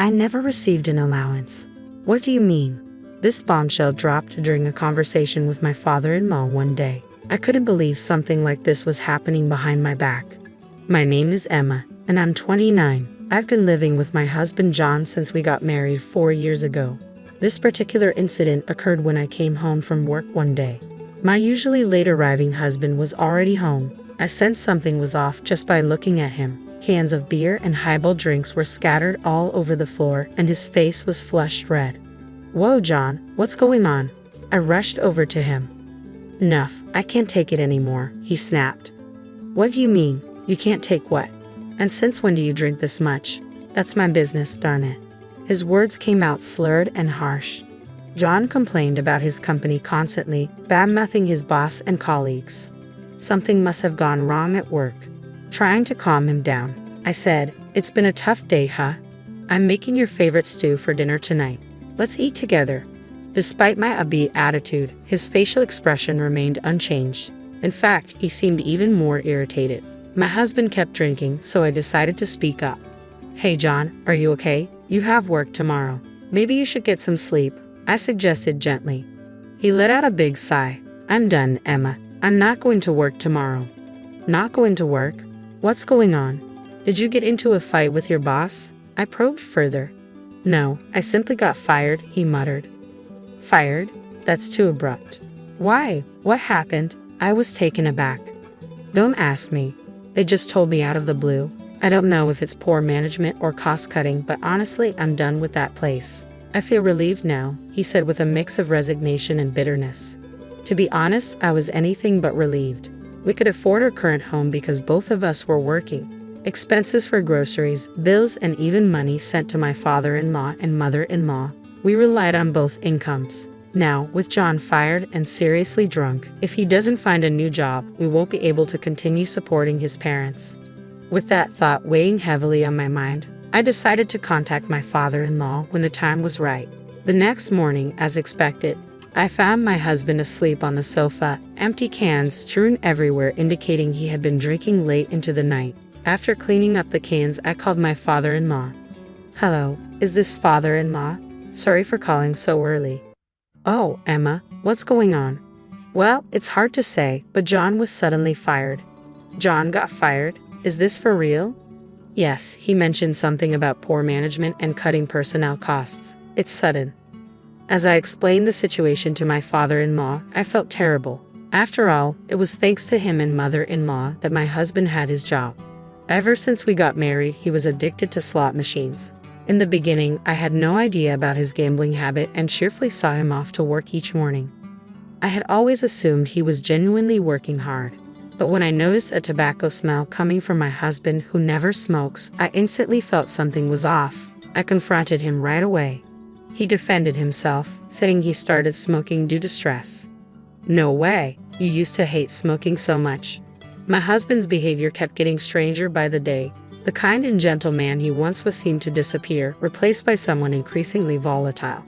I never received an allowance. What do you mean? This bombshell dropped during a conversation with my father-in-law one day. I couldn't believe something like this was happening behind my back. My name is Emma, and I'm 29. I've been living with my husband John since we got married 4 years ago. This particular incident occurred when I came home from work one day. My usually late-arriving husband was already home. I sensed something was off just by looking at him. Cans of beer and highball drinks were scattered all over the floor, and his face was flushed red. "Whoa, John, what's going on?" I rushed over to him. "Enough, I can't take it anymore," he snapped. "What do you mean? You can't take what? And since when do you drink this much?" "That's my business, darn it." His words came out slurred and harsh. John complained about his company constantly, bad-mouthing his boss and colleagues. Something must have gone wrong at work. Trying to calm him down, I said, "It's been a tough day, huh? I'm making your favorite stew for dinner tonight. Let's eat together." Despite my upbeat attitude, his facial expression remained unchanged. In fact, he seemed even more irritated. My husband kept drinking, so I decided to speak up. "Hey John, are you okay? You have work tomorrow. Maybe you should get some sleep," I suggested gently. He let out a big sigh. "I'm done, Emma. I'm not going to work tomorrow." "Not going to work? What's going on? Did you get into a fight with your boss?" I probed further. "No, I simply got fired," he muttered. "Fired? That's too abrupt." "Why? What happened?" I was taken aback. "Don't ask me. They just told me out of the blue. I don't know if it's poor management or cost-cutting, but honestly, I'm done with that place." "I feel relieved now," he said with a mix of resignation and bitterness. To be honest, I was anything but relieved. We could afford our current home because both of us were working. Expenses for groceries, bills, and even money sent to my father-in-law and mother-in-law. We relied on both incomes. Now, with John fired and seriously drunk, if he doesn't find a new job, we won't be able to continue supporting his parents. With that thought weighing heavily on my mind, I decided to contact my father-in-law when the time was right. The next morning, as expected, I found my husband asleep on the sofa, empty cans strewn everywhere indicating he had been drinking late into the night. After cleaning up the cans, I called my father-in-law. "Hello, is this father-in-law? Sorry for calling so early." "Oh, Emma, what's going on?" "Well, it's hard to say, but John was suddenly fired." "John got fired? Is this for real?" "Yes, he mentioned something about poor management and cutting personnel costs. It's sudden." As I explained the situation to my father-in-law, I felt terrible. After all, it was thanks to him and mother-in-law that my husband had his job. Ever since we got married, he was addicted to slot machines. In the beginning, I had no idea about his gambling habit and cheerfully saw him off to work each morning. I had always assumed he was genuinely working hard. But when I noticed a tobacco smell coming from my husband, who never smokes, I instantly felt something was off. I confronted him right away. He defended himself, saying he started smoking due to stress. "No way, you used to hate smoking so much." My husband's behavior kept getting stranger by the day. The kind and gentle man he once was seemed to disappear, replaced by someone increasingly volatile.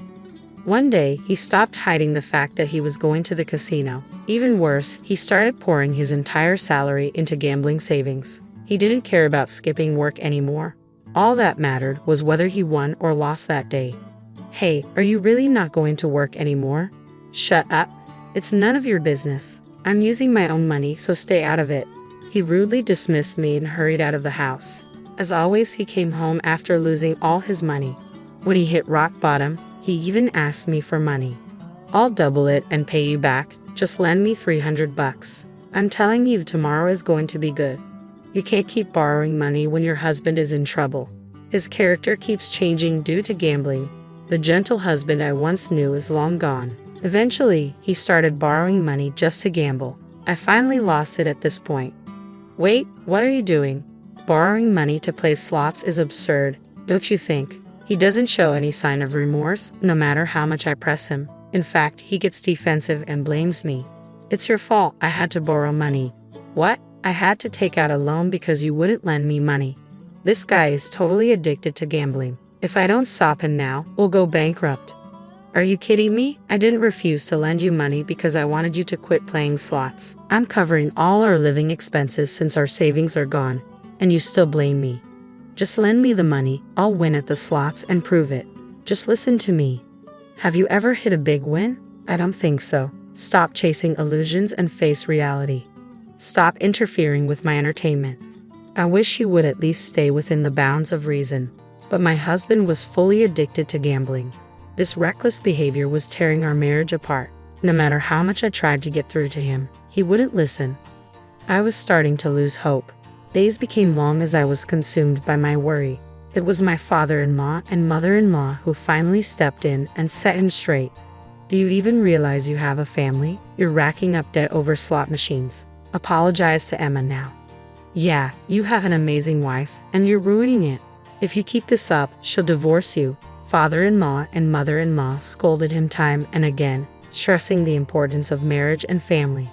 One day, he stopped hiding the fact that he was going to the casino. Even worse, he started pouring his entire salary into gambling savings. He didn't care about skipping work anymore. All that mattered was whether he won or lost that day. "Hey, are you really not going to work anymore?" "Shut up. It's none of your business. I'm using my own money, so stay out of it." He rudely dismissed me and hurried out of the house. As always, he came home after losing all his money. When he hit rock bottom, he even asked me for money. "I'll double it and pay you back. Just lend me $300. I'm telling you, tomorrow is going to be good." You can't keep borrowing money when your husband is in trouble. His character keeps changing due to gambling. The gentle husband I once knew is long gone. Eventually, he started borrowing money just to gamble. I finally lost it at this point. "Wait, what are you doing? Borrowing money to play slots is absurd, don't you think?" He doesn't show any sign of remorse, no matter how much I press him. In fact, he gets defensive and blames me. "It's your fault, I had to borrow money." "What? I had to take out a loan because you wouldn't lend me money?" This guy is totally addicted to gambling. If I don't stop him now, we'll go bankrupt. "Are you kidding me? I didn't refuse to lend you money because I wanted you to quit playing slots. I'm covering all our living expenses since our savings are gone, and you still blame me." Just lend me the money, I'll win at the slots and prove it. Just listen to me. Have you ever hit a big win? I don't think so. Stop chasing illusions and face reality. Stop interfering with my entertainment. I wish you would at least stay within the bounds of reason. But my husband was fully addicted to gambling. This reckless behavior was tearing our marriage apart. No matter how much I tried to get through to him, he wouldn't listen. I was starting to lose hope. Days became long as I was consumed by my worry. It was my father-in-law and mother-in-law who finally stepped in and set him straight. Do you even realize you have a family? You're racking up debt over slot machines. Apologize to Emma now. Yeah, you have an amazing wife, and you're ruining it. If you keep this up, she'll divorce you. Father-in-law and mother-in-law scolded him time and again, stressing the importance of marriage and family.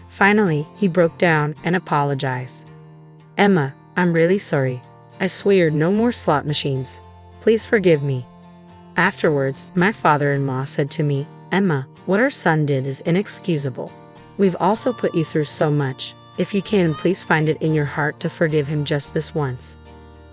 Finally, he broke down and apologized. Emma, I'm really sorry. I swear no more slot machines. Please forgive me. Afterwards, my father-in-law said to me, Emma, what our son did is inexcusable. We've also put you through so much. If you can, please find it in your heart to forgive him just this once.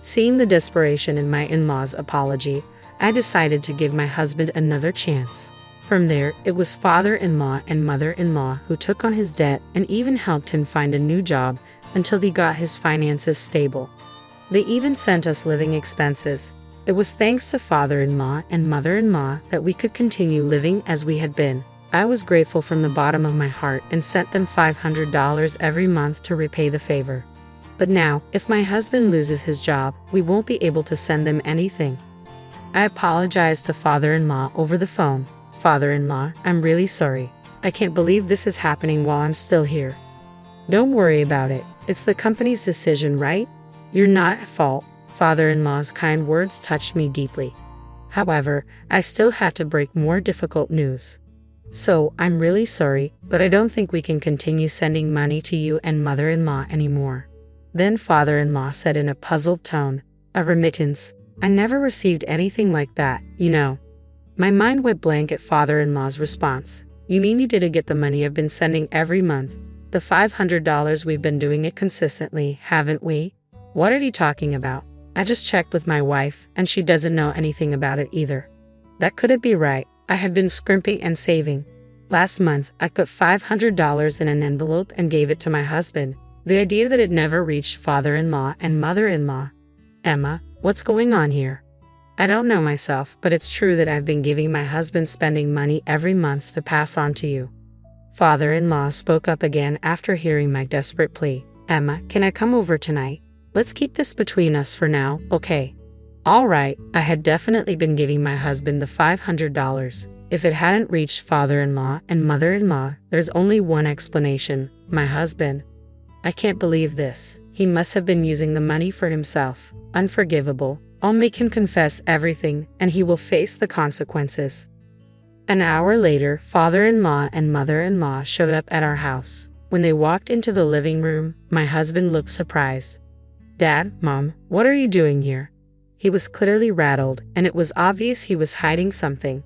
Seeing the desperation in my in-law's apology, I decided to give my husband another chance. From there, it was father-in-law and mother-in-law who took on his debt and even helped him find a new job until he got his finances stable. They even sent us living expenses. It was thanks to father-in-law and mother-in-law that we could continue living as we had been. I was grateful from the bottom of my heart and sent them $500 every month to repay the favor. But now, if my husband loses his job, we won't be able to send them anything. I apologized to father-in-law over the phone. Father-in-law, I'm really sorry. I can't believe this is happening while I'm still here. Don't worry about it. It's the company's decision, right? You're not at fault. Father-in-law's kind words touched me deeply. However, I still had to break more difficult news. So, I'm really sorry, but I don't think we can continue sending money to you and mother-in-law anymore. Then father-in-law said in a puzzled tone, a remittance? I never received anything like that, you know. My mind went blank at father-in-law's response. You mean you didn't get the money I've been sending every month? The $500 we've been doing it consistently, haven't we? What are you talking about? I just checked with my wife, and she doesn't know anything about it either. That couldn't be right. I had been scrimping and saving. Last month, I put $500 in an envelope and gave it to my husband. The idea that it never reached father-in-law and mother-in-law. Emma, what's going on here? I don't know myself, but it's true that I've been giving my husband spending money every month to pass on to you. Father-in-law spoke up again after hearing my desperate plea. Emma, can I come over tonight? Let's keep this between us for now, okay? All right, I had definitely been giving my husband the $500. If it hadn't reached father-in-law and mother-in-law, there's only one explanation, my husband. I can't believe this. He must have been using the money for himself. Unforgivable. I'll make him confess everything, and he will face the consequences. An hour later, father-in-law and mother-in-law showed up at our house. When they walked into the living room, my husband looked surprised. Dad, Mom, what are you doing here? He was clearly rattled, and it was obvious he was hiding something.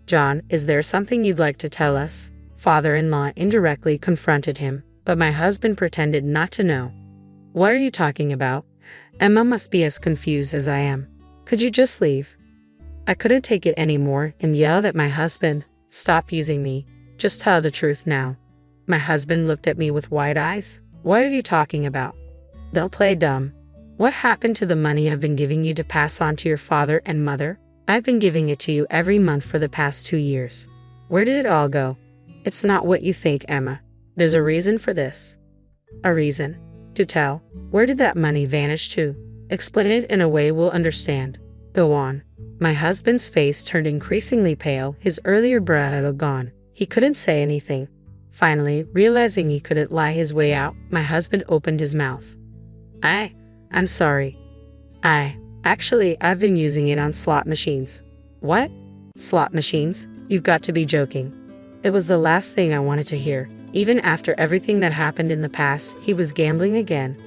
John, is there something you'd like to tell us? Father-in-law indirectly confronted him, but my husband pretended not to know. What are you talking about? Emma must be as confused as I am. Could you just leave? I couldn't take it anymore and yelled at my husband. Stop using me. Just tell the truth now. My husband looked at me with wide eyes. What are you talking about? Don't play dumb. What happened to the money I've been giving you to pass on to your father and mother? I've been giving it to you every month for the past 2 years. Where did it all go? It's not what you think, Emma. There's a reason for this. A reason? To tell. Where did that money vanish to? Explain it in a way we'll understand. Go on. My husband's face turned increasingly pale, his earlier bravado gone. He couldn't say anything. Finally, realizing he couldn't lie his way out, my husband opened his mouth. I'm sorry. I've been using it on slot machines. What? Slot machines? You've got to be joking. It was the last thing I wanted to hear. Even after everything that happened in the past, he was gambling again.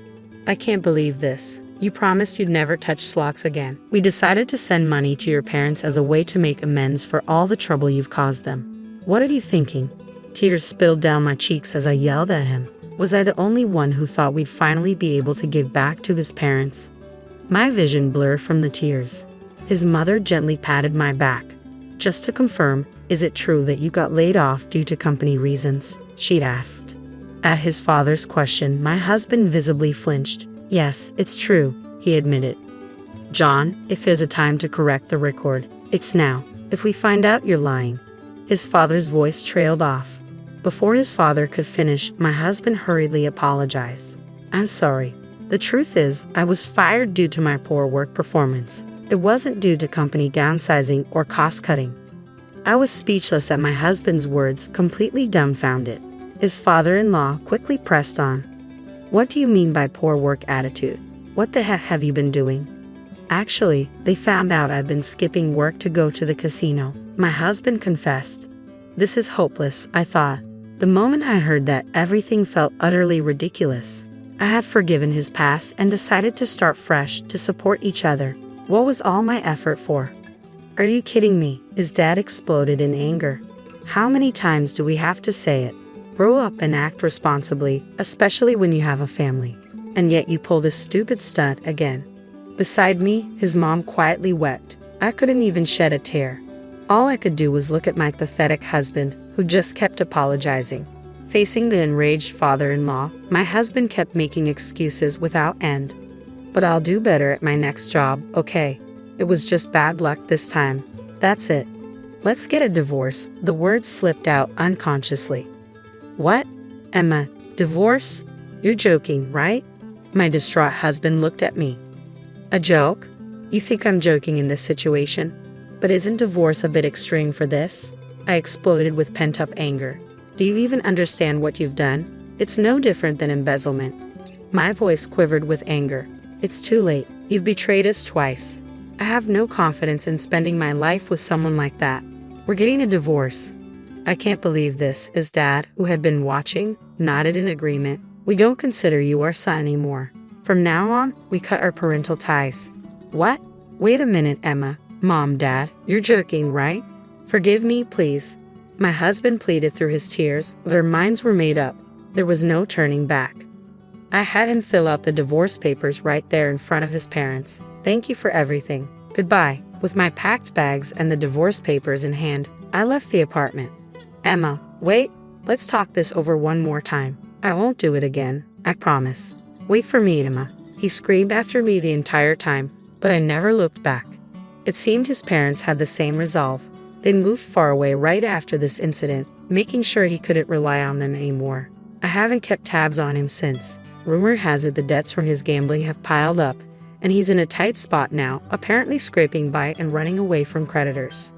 I can't believe this. You promised you'd never touch slots again. We decided to send money to your parents as a way to make amends for all the trouble you've caused them. What are you thinking? Tears spilled down my cheeks as I yelled at him. Was I the only one who thought we'd finally be able to give back to his parents? My vision blurred from the tears. His mother gently patted my back. "Just to confirm, is it true that you got laid off due to company reasons?" she'd asked. At his father's question, my husband visibly flinched. "Yes, it's true," he admitted. "John, if there's a time to correct the record, it's now. If we find out you're lying." His father's voice trailed off. Before his father could finish, my husband hurriedly apologized. "I'm sorry. The truth is, I was fired due to my poor work performance. It wasn't due to company downsizing or cost-cutting." I was speechless at my husband's words, completely dumbfounded. His father-in-law quickly pressed on. "What do you mean by poor work attitude? What the heck have you been doing?" "Actually, they found out I've been skipping work to go to the casino," my husband confessed. "This is hopeless," I thought. The moment I heard that, everything felt utterly ridiculous. I had forgiven his past and decided to start fresh to support each other. What was all my effort for? "Are you kidding me?" His dad exploded in anger. "How many times do we have to say it? Grow up and act responsibly, especially when you have a family. And yet you pull this stupid stunt again." Beside me, his mom quietly wept. I couldn't even shed a tear. All I could do was look at my pathetic husband, who just kept apologizing. Facing the enraged father-in-law, my husband kept making excuses without end. "But I'll do better at my next job, okay? It was just bad luck this time. That's it. Let's get a divorce." The words slipped out unconsciously. "What? Emma, divorce? You're joking, right?" My distraught husband looked at me. "A joke? You think I'm joking in this situation? But isn't divorce a bit extreme for this?" I exploded with pent-up anger. "Do you even understand what you've done? It's no different than embezzlement." My voice quivered with anger. "It's too late. You've betrayed us twice. I have no confidence in spending my life with someone like that. We're getting a divorce." "I can't believe this," his dad, who had been watching, nodded in agreement. "We don't consider you our son anymore. From now on, we cut our parental ties." "What? Wait a minute, Emma. Mom, Dad, you're joking, right? Forgive me, please." My husband pleaded through his tears. Their minds were made up. There was no turning back. I had him fill out the divorce papers right there in front of his parents. "Thank you for everything. Goodbye." With my packed bags and the divorce papers in hand, I left the apartment. "Emma, wait. Let's talk this over one more time. I won't do it again. I promise." "Wait for me, Emma." He screamed after me the entire time, but I never looked back. It seemed his parents had the same resolve. They moved far away right after this incident, making sure he couldn't rely on them anymore. I haven't kept tabs on him since. Rumor has it the debts from his gambling have piled up, and he's in a tight spot now, apparently scraping by and running away from creditors.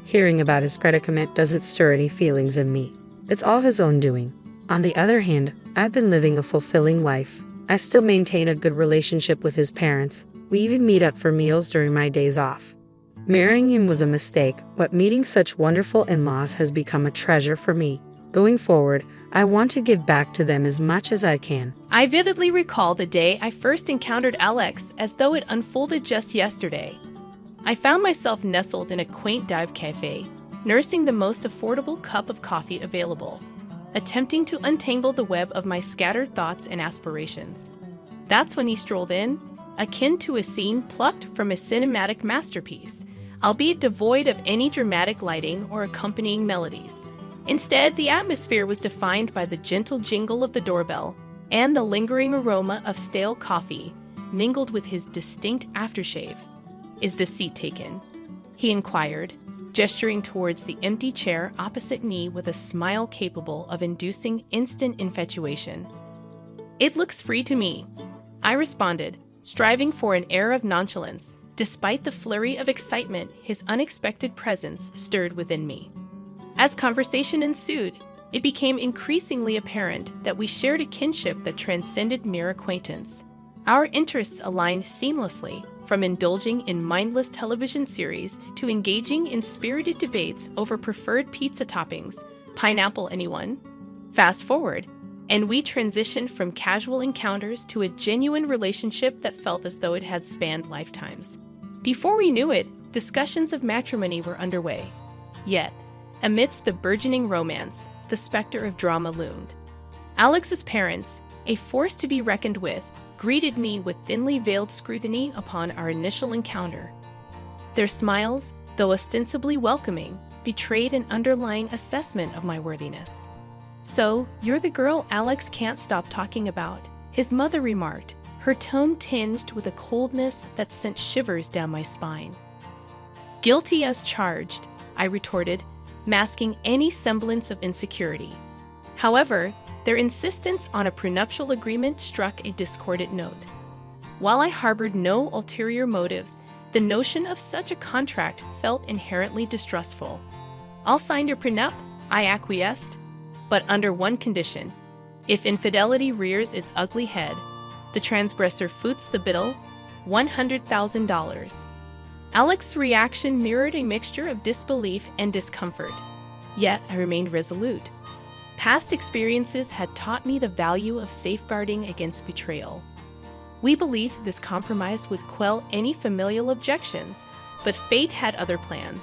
Hearing about his predicament doesn't stir any feelings in me. It's all his own doing. On the other hand, I've been living a fulfilling life. I still maintain a good relationship with his parents. We even meet up for meals during my days off. Marrying him was a mistake, but meeting such wonderful in-laws has become a treasure for me. Going forward, I want to give back to them as much as I can. I vividly recall the day I first encountered Alex as though it unfolded just yesterday. I found myself nestled in a quaint dive cafe, nursing the most affordable cup of coffee available, attempting to untangle the web of my scattered thoughts and aspirations. That's when he strolled in, akin to a scene plucked from a cinematic masterpiece, albeit devoid of any dramatic lighting or accompanying melodies. Instead, the atmosphere was defined by the gentle jingle of the doorbell and the lingering aroma of stale coffee, mingled with his distinct aftershave. "Is this seat taken?" he inquired, gesturing towards the empty chair opposite me with a smile capable of inducing instant infatuation. "It looks free to me," I responded, striving for an air of nonchalance, despite the flurry of excitement his unexpected presence stirred within me. As conversation ensued, it became increasingly apparent that we shared a kinship that transcended mere acquaintance. Our interests aligned seamlessly, from indulging in mindless television series to engaging in spirited debates over preferred pizza toppings. Pineapple, anyone? Fast forward, and we transitioned from casual encounters to a genuine relationship that felt as though it had spanned lifetimes. Before we knew it, discussions of matrimony were underway. Yet, amidst the burgeoning romance, the specter of drama loomed. Alex's parents, a force to be reckoned with, greeted me with thinly veiled scrutiny upon our initial encounter. Their smiles, though ostensibly welcoming, betrayed an underlying assessment of my worthiness. "So, you're the girl Alex can't stop talking about," his mother remarked, her tone tinged with a coldness that sent shivers down my spine. "Guilty as charged," I retorted, masking any semblance of insecurity. However, their insistence on a prenuptial agreement struck a discordant note. While I harbored no ulterior motives, the notion of such a contract felt inherently distrustful. "I'll sign your prenup," I acquiesced, "but under one condition. If infidelity rears its ugly head, the transgressor foots the bill, $100,000. Alex's reaction mirrored a mixture of disbelief and discomfort. Yet I remained resolute. Past experiences had taught me the value of safeguarding against betrayal. We believed this compromise would quell any familial objections, but fate had other plans.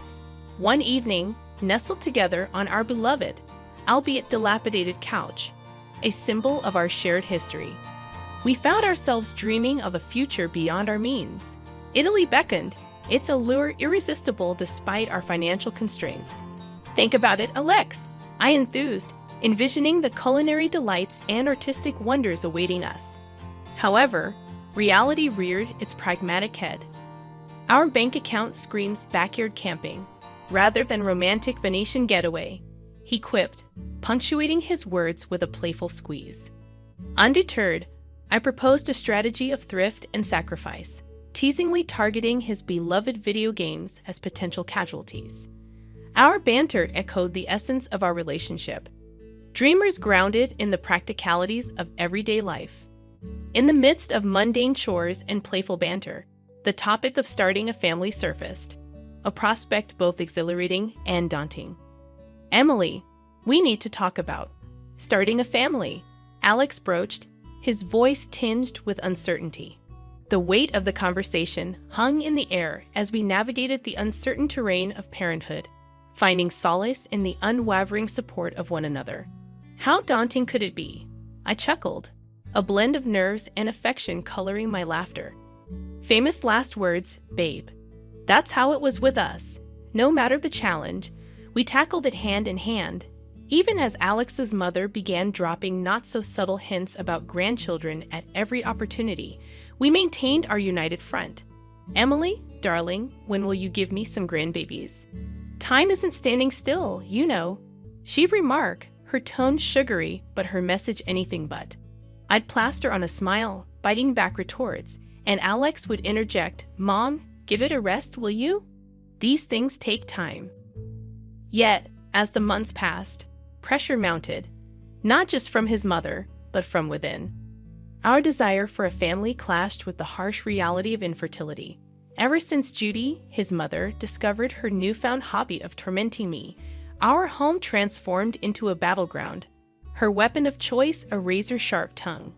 One evening, nestled together on our beloved, albeit dilapidated couch, a symbol of our shared history, we found ourselves dreaming of a future beyond our means. Italy beckoned, its allure irresistible despite our financial constraints. "Think about it, Alex," I enthused, envisioning the culinary delights and artistic wonders awaiting us. However, reality reared its pragmatic head. "Our bank account screams backyard camping, rather than romantic Venetian getaway," he quipped, punctuating his words with a playful squeeze. Undeterred, I proposed a strategy of thrift and sacrifice, teasingly targeting his beloved video games as potential casualties. Our banter echoed the essence of our relationship. Dreamers grounded in the practicalities of everyday life. In the midst of mundane chores and playful banter, the topic of starting a family surfaced, a prospect both exhilarating and daunting. "Emily, we need to talk about starting a family," Alex broached, his voice tinged with uncertainty. The weight of the conversation hung in the air as we navigated the uncertain terrain of parenthood, finding solace in the unwavering support of one another. How daunting could it be? I chuckled, a blend of nerves and affection coloring my laughter. Famous last words, babe. That's how it was with us. No matter the challenge, we tackled it hand in hand, even as Alex's mother began dropping not-so-subtle hints about grandchildren at every opportunity. We maintained our united front. "Emily, darling, when will you give me some grandbabies? Time isn't standing still, you know," she'd remark, her tone sugary but her message anything but. I'd plaster on a smile, biting back retorts, and Alex would interject, "Mom, give it a rest, will you? These things take time." Yet, as the months passed, pressure mounted, not just from his mother, but from within. Our desire for a family clashed with the harsh reality of infertility. Ever since Judy, his mother, discovered her newfound hobby of tormenting me, our home transformed into a battleground, her weapon of choice a razor-sharp tongue.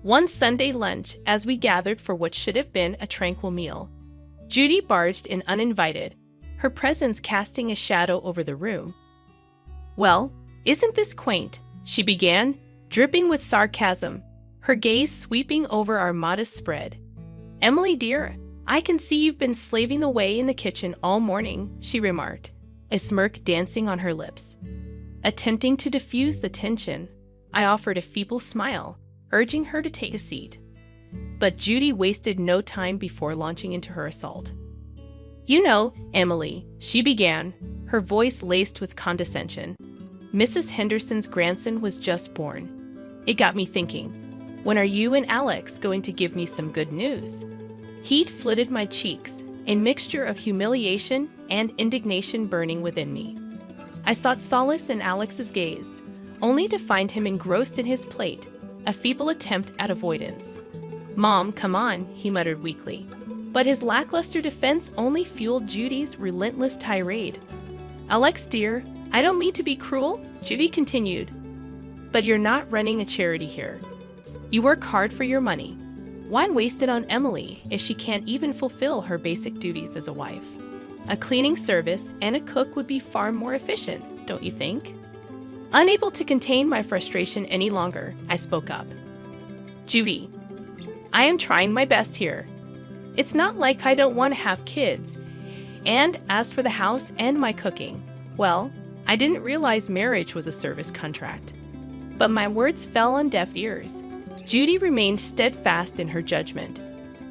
One Sunday lunch, as we gathered for what should have been a tranquil meal, Judy barged in uninvited, her presence casting a shadow over the room. "Well, isn't this quaint?" she began, dripping with sarcasm, her gaze sweeping over our modest spread. "Emily, dear, I can see you've been slaving away in the kitchen all morning," she remarked, a smirk dancing on her lips. Attempting to diffuse the tension, I offered a feeble smile, urging her to take a seat. But Judy wasted no time before launching into her assault. "You know, Emily," she began, her voice laced with condescension, "Mrs. Henderson's grandson was just born. It got me thinking, when are you and Alex going to give me some good news?" Heat flooded my cheeks, a mixture of humiliation and indignation burning within me. I sought solace in Alex's gaze, only to find him engrossed in his plate, a feeble attempt at avoidance. "Mom, come on," he muttered weakly. But his lackluster defense only fueled Judy's relentless tirade. "Alex, dear, I don't mean to be cruel," Judy continued, "but you're not running a charity here. You work hard for your money. Why waste it on Emily if she can't even fulfill her basic duties as a wife? A cleaning service and a cook would be far more efficient, don't you think?" Unable to contain my frustration any longer, I spoke up. "Judy, I am trying my best here. It's not like I don't want to have kids. And as for the house and my cooking, well, I didn't realize marriage was a service contract. But my words fell on deaf ears. Judy remained steadfast in her judgment,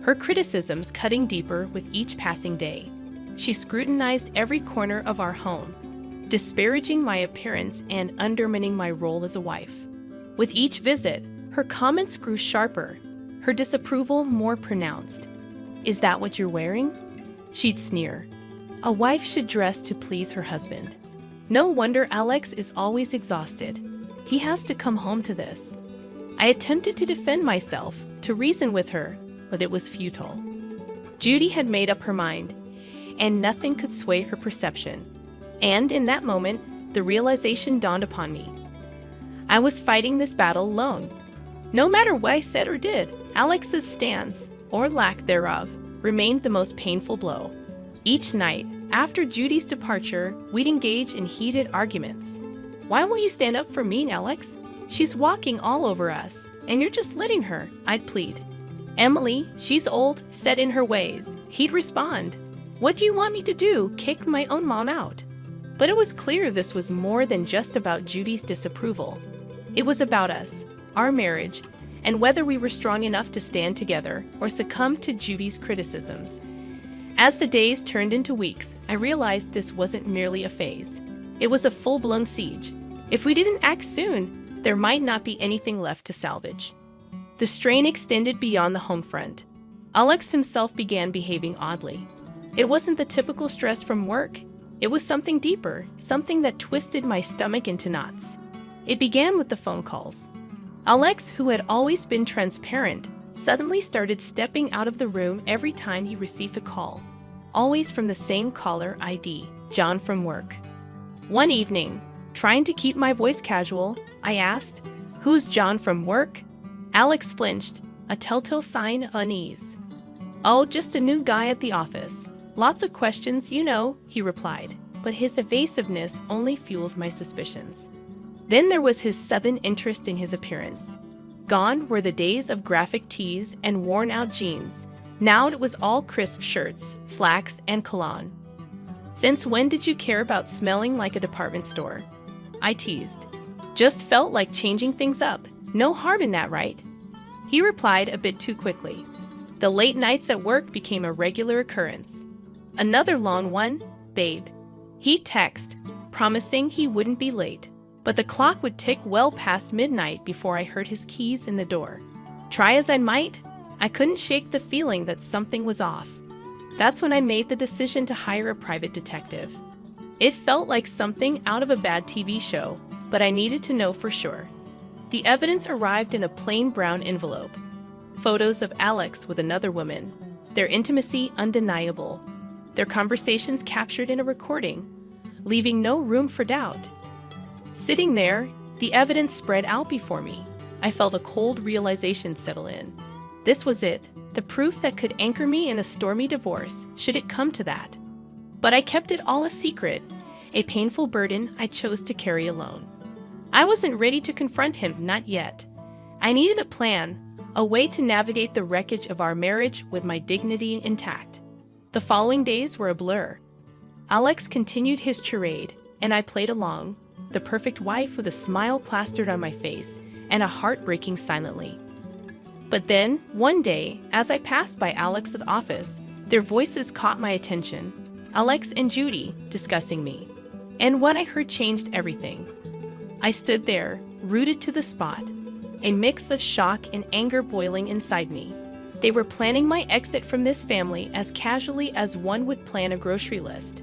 her criticisms cutting deeper with each passing day. She scrutinized every corner of our home, disparaging my appearance and undermining my role as a wife. With each visit, her comments grew sharper, her disapproval more pronounced. "Is that what you're wearing?" She'd sneer. "A wife should dress to please her husband. No wonder Alex is always exhausted. He has to come home to this." I attempted to defend myself, to reason with her, but it was futile. Judy had made up her mind, and nothing could sway her perception. And in that moment, the realization dawned upon me. I was fighting this battle alone. No matter what I said or did, Alex's stance, or lack thereof, remained the most painful blow. Each night, after Judy's departure, we'd engage in heated arguments. "Why won't you stand up for me, Alex? She's walking all over us, and you're just letting her," I'd plead. "Emily, she's old, set in her ways," he'd respond. "What do you want me to do? Kick my own mom out?" But it was clear this was more than just about Judy's disapproval. It was about us, our marriage, and whether we were strong enough to stand together or succumb to Judy's criticisms. As the days turned into weeks, I realized this wasn't merely a phase. It was a full-blown siege. If we didn't act soon, there might not be anything left to salvage. The strain extended beyond the home front. Alex himself began behaving oddly. It wasn't the typical stress from work. It was something deeper, something that twisted my stomach into knots. It began with the phone calls. Alex, who had always been transparent, suddenly started stepping out of the room every time he received a call, always from the same caller ID, John from work. One evening, trying to keep my voice casual, I asked, "Who's John from work?" Alex flinched, a telltale sign of unease. "Oh, just a new guy at the office. Lots of questions, you know," he replied, but his evasiveness only fueled my suspicions. Then there was his sudden interest in his appearance. Gone were the days of graphic tees and worn-out jeans. Now it was all crisp shirts, slacks, and cologne. "Since when did you care about smelling like a department store?" I teased. "Just felt like changing things up. No harm in that, right?" He replied a bit too quickly. The late nights at work became a regular occurrence. "Another long one, babe." He'd text, promising he wouldn't be late, but the clock would tick well past midnight before I heard his keys in the door. Try as I might, I couldn't shake the feeling that something was off. That's when I made the decision to hire a private detective. It felt like something out of a bad TV show, but I needed to know for sure. The evidence arrived in a plain brown envelope. Photos of Alex with another woman, their intimacy undeniable, their conversations captured in a recording, leaving no room for doubt. Sitting there, the evidence spread out before me. I felt a cold realization settle in. This was it, the proof that could anchor me in a stormy divorce, should it come to that. But I kept it all a secret, a painful burden I chose to carry alone. I wasn't ready to confront him, not yet. I needed a plan, a way to navigate the wreckage of our marriage with my dignity intact. The following days were a blur. Alex continued his charade, and I played along, the perfect wife with a smile plastered on my face and a heart breaking silently. But then, one day, as I passed by Alex's office, their voices caught my attention. Alex and Judy discussing me. And what I heard changed everything. I stood there, rooted to the spot, a mix of shock and anger boiling inside me. They were planning my exit from this family as casually as one would plan a grocery list.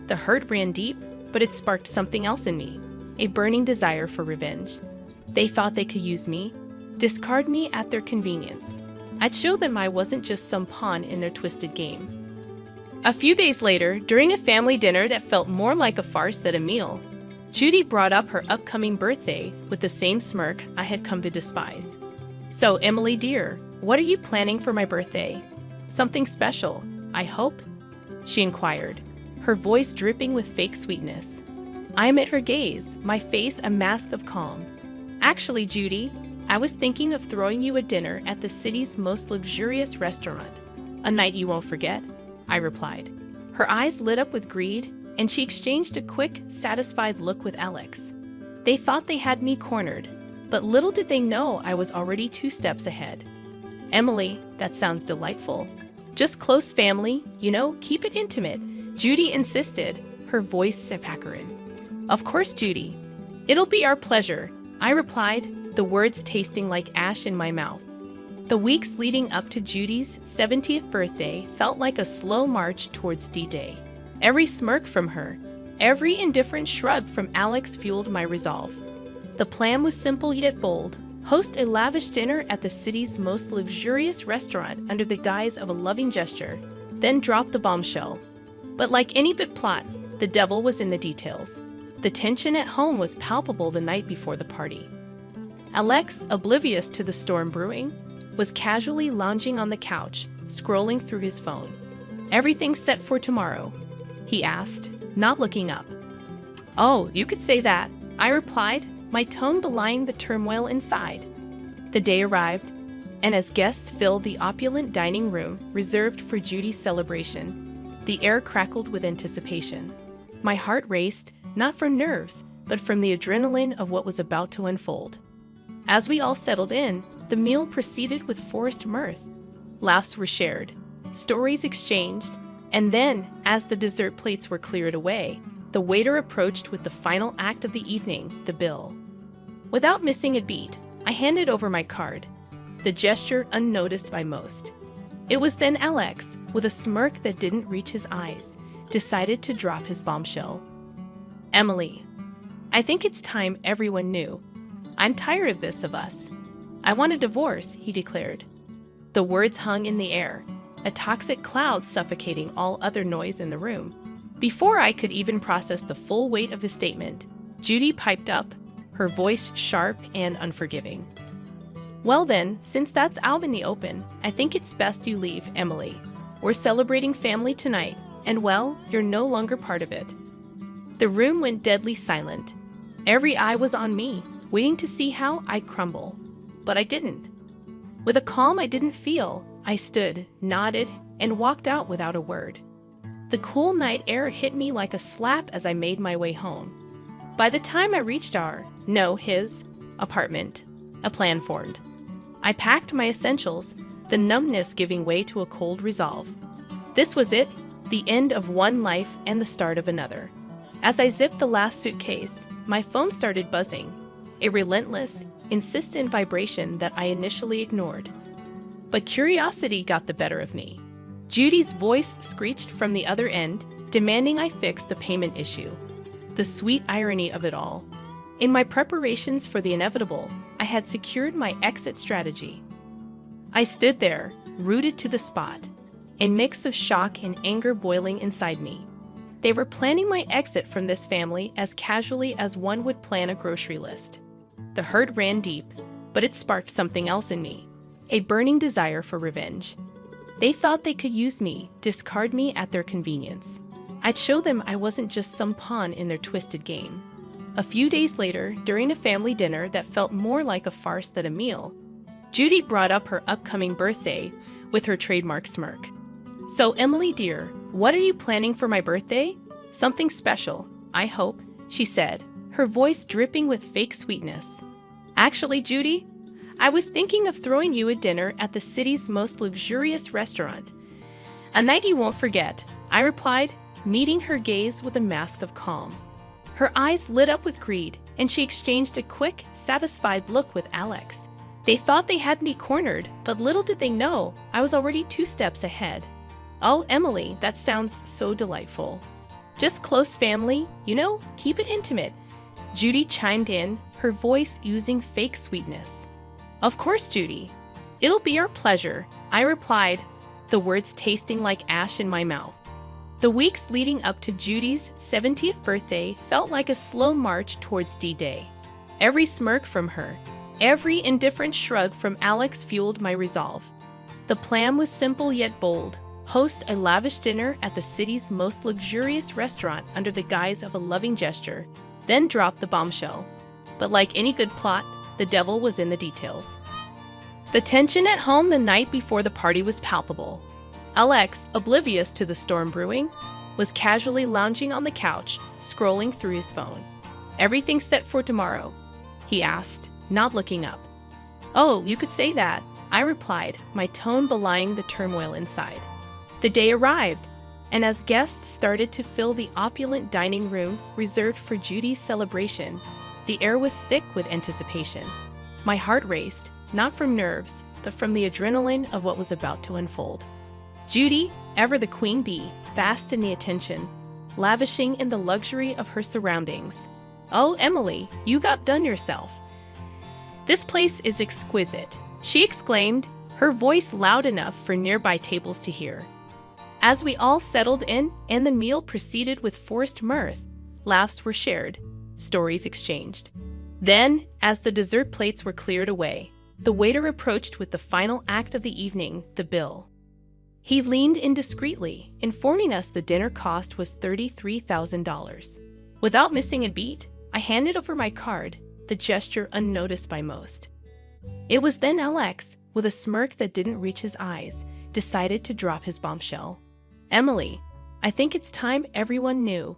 The hurt ran deep, but it sparked something else in me, a burning desire for revenge. They thought they could use me, discard me at their convenience. I'd show them I wasn't just some pawn in their twisted game. A few days later, during a family dinner that felt more like a farce than a meal, Judy brought up her upcoming birthday with the same smirk I had come to despise. "So, Emily dear, what are you planning for my birthday? Something special, I hope?" she inquired, her voice dripping with fake sweetness. I met her gaze, my face a mask of calm. "Actually, Judy, I was thinking of throwing you a dinner at the city's most luxurious restaurant. A night you won't forget, I replied. Her eyes lit up with greed, and she exchanged a quick, satisfied look with Alex. They thought they had me cornered, but little did they know I was already 2 steps ahead. Emily, that sounds delightful. Just close family, keep it intimate, Judy insisted, her voice saccharine. Of course, Judy. It'll be our pleasure, I replied, the words tasting like ash in my mouth. The weeks leading up to Judy's 70th birthday felt like a slow march towards D-Day. Every smirk from her, every indifferent shrug from Alex fueled my resolve. The plan was simple yet bold. Host a lavish dinner at the city's most luxurious restaurant under the guise of a loving gesture, then drop the bombshell. But like any bit plot, the devil was in the details. The tension at home was palpable the night before the party. Alex, oblivious to the storm brewing, was casually lounging on the couch, scrolling through his phone. "Everything's set for tomorrow?" he asked, not looking up. "Oh, you could say that," I replied, my tone belying the turmoil inside. The day arrived, and as guests filled the opulent dining room reserved for Judy's celebration, the air crackled with anticipation. My heart raced, not from nerves, but from the adrenaline of what was about to unfold. As we all settled in, the meal proceeded with forced mirth. Laughs were shared, stories exchanged, and then, as the dessert plates were cleared away, the waiter approached with the final act of the evening, the bill. Without missing a beat, I handed over my card, the gesture unnoticed by most. It was then Alex, with a smirk that didn't reach his eyes, decided to drop his bombshell. "Emily, I think it's time everyone knew. I'm tired of this of us. I want a divorce," he declared. The words hung in the air, a toxic cloud suffocating all other noise in the room. Before I could even process the full weight of his statement, Judy piped up, her voice sharp and unforgiving. "Well then, since that's out in the open, I think it's best you leave, Emily. We're celebrating family tonight, and well, you're no longer part of it." The room went deadly silent. Every eye was on me, waiting to see how I'd crumble. But I didn't. With a calm I didn't feel, I stood, nodded, and walked out without a word. The cool night air hit me like a slap as I made my way home. By the time I reached his apartment, a plan formed. I packed my essentials, the numbness giving way to a cold resolve. This was it, the end of one life and the start of another. As I zipped the last suitcase, my phone started buzzing, a relentless, insistent vibration that I initially ignored. But curiosity got the better of me. Judy's voice screeched from the other end, demanding I fix the payment issue. The sweet irony of it all. In my preparations for the inevitable, I had secured my exit strategy. I stood there, rooted to the spot, a mix of shock and anger boiling inside me. They were planning my exit from this family as casually as one would plan a grocery list. The hurt ran deep, but it sparked something else in me, a burning desire for revenge. They thought they could use me, discard me at their convenience. I'd show them I wasn't just some pawn in their twisted game. A few days later, during a family dinner that felt more like a farce than a meal, Judy brought up her upcoming birthday with her trademark smirk. "So, Emily dear, what are you planning for my birthday?" "Something special, I hope," she said, her voice dripping with fake sweetness. "Actually, Judy, I was thinking of throwing you a dinner at the city's most luxurious restaurant. A night you won't forget," I replied, meeting her gaze with a mask of calm. Her eyes lit up with greed, and she exchanged a quick, satisfied look with Alex. They thought they had me cornered, but little did they know I was already 2 steps ahead. "Oh, Emily, that sounds so delightful. Just close family, keep it intimate," Judy chimed in, her voice oozing fake sweetness. "Of course, Judy. It'll be our pleasure," I replied, the words tasting like ash in my mouth. The weeks leading up to Judy's 70th birthday felt like a slow march towards D-Day. Every smirk from her, every indifferent shrug from Alex fueled my resolve. The plan was simple yet bold. Host a lavish dinner at the city's most luxurious restaurant under the guise of a loving gesture, then drop the bombshell. But like any good plot, the The devil was in the details. The tension at home the night before the party was palpable. Alex, oblivious to the storm brewing, was casually lounging on the couch, scrolling through his phone. "Everything set for tomorrow?" he asked, not looking up. "Oh, you could say that," I replied, my tone belying the turmoil inside. The day arrived, and as guests started to fill the opulent dining room reserved for Judy's celebration, the air was thick with anticipation. My heart raced, not from nerves, but from the adrenaline of what was about to unfold. Judy, ever the queen bee, basked in the attention, lavishing in the luxury of her surroundings. "Oh, Emily, you've outdone yourself. This place is exquisite," she exclaimed, her voice loud enough for nearby tables to hear. As we all settled in and the meal proceeded with forced mirth, laughs were shared, stories exchanged. Then, as the dessert plates were cleared away, the waiter approached with the final act of the evening, the bill. He leaned in discreetly, informing us the dinner cost was $33,000. Without missing a beat, I handed over my card, the gesture unnoticed by most. It was then Alex, with a smirk that didn't reach his eyes, decided to drop his bombshell. "Emily, I think it's time everyone knew.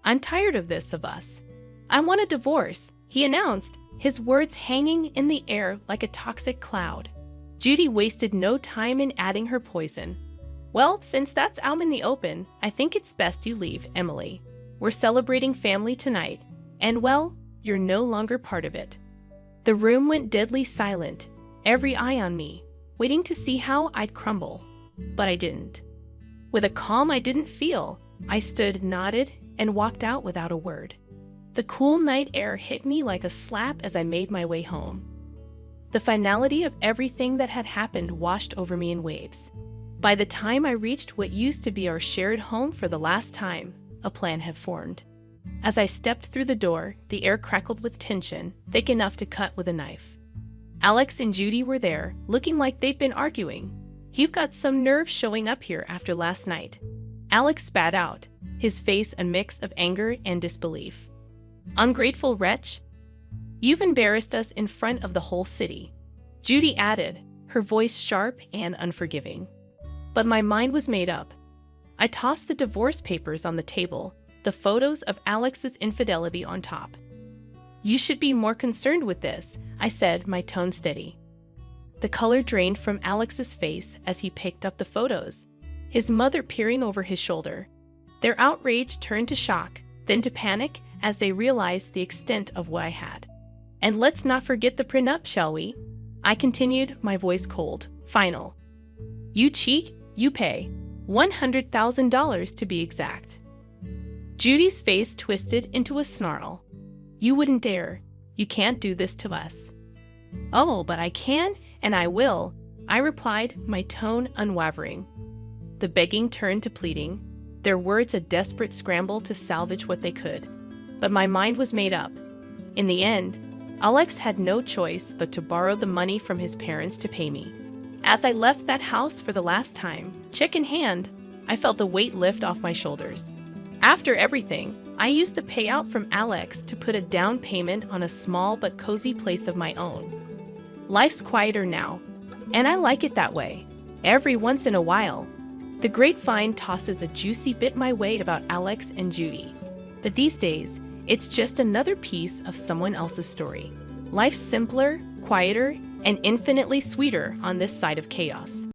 I'm tired of this of us. I want a divorce," he announced, his words hanging in the air like a toxic cloud. Judy wasted no time in adding her poison. "Well, since that's out in the open, I think it's best you leave, Emily. We're celebrating family tonight, and well, you're no longer part of it." The room went deadly silent, every eye on me, waiting to see how I'd crumble. But I didn't. With a calm I didn't feel, I stood, nodded, and walked out without a word. The cool night air hit me like a slap as I made my way home. The finality of everything that had happened washed over me in waves. By the time I reached what used to be our shared home for the last time, a plan had formed. As I stepped through the door, the air crackled with tension, thick enough to cut with a knife. Alex and Judy were there, looking like they'd been arguing. "You've got some nerve showing up here after last night," Alex spat out, his face a mix of anger and disbelief. "Ungrateful wretch. You've embarrassed us in front of the whole city," Judy added, her voice sharp and unforgiving. But my mind was made up. I tossed the divorce papers on the table, the photos of Alex's infidelity on top. "You should be more concerned with this," I said, my tone steady. The color drained from Alex's face as he picked up the photos, his mother peering over his shoulder. Their outrage turned to shock, then to panic as they realized the extent of what I had. "And let's not forget the prenup, shall we?" I continued, my voice cold, final. "You cheat, you pay. $100,000 to be exact." Judy's face twisted into a snarl. "You wouldn't dare. You can't do this to us." "Oh, but I can, and I will," I replied, my tone unwavering. The begging turned to pleading, their words a desperate scramble to salvage what they could. But my mind was made up. In the end, Alex had no choice but to borrow the money from his parents to pay me. As I left that house for the last time, check in hand, I felt the weight lift off my shoulders. After everything, I used the payout from Alex to put a down payment on a small but cozy place of my own. Life's quieter now, and I like it that way. Every once in a while, the grapevine tosses a juicy bit my way about Alex and Judy. But these days, it's just another piece of someone else's story. Life's simpler, quieter, and infinitely sweeter on this side of chaos.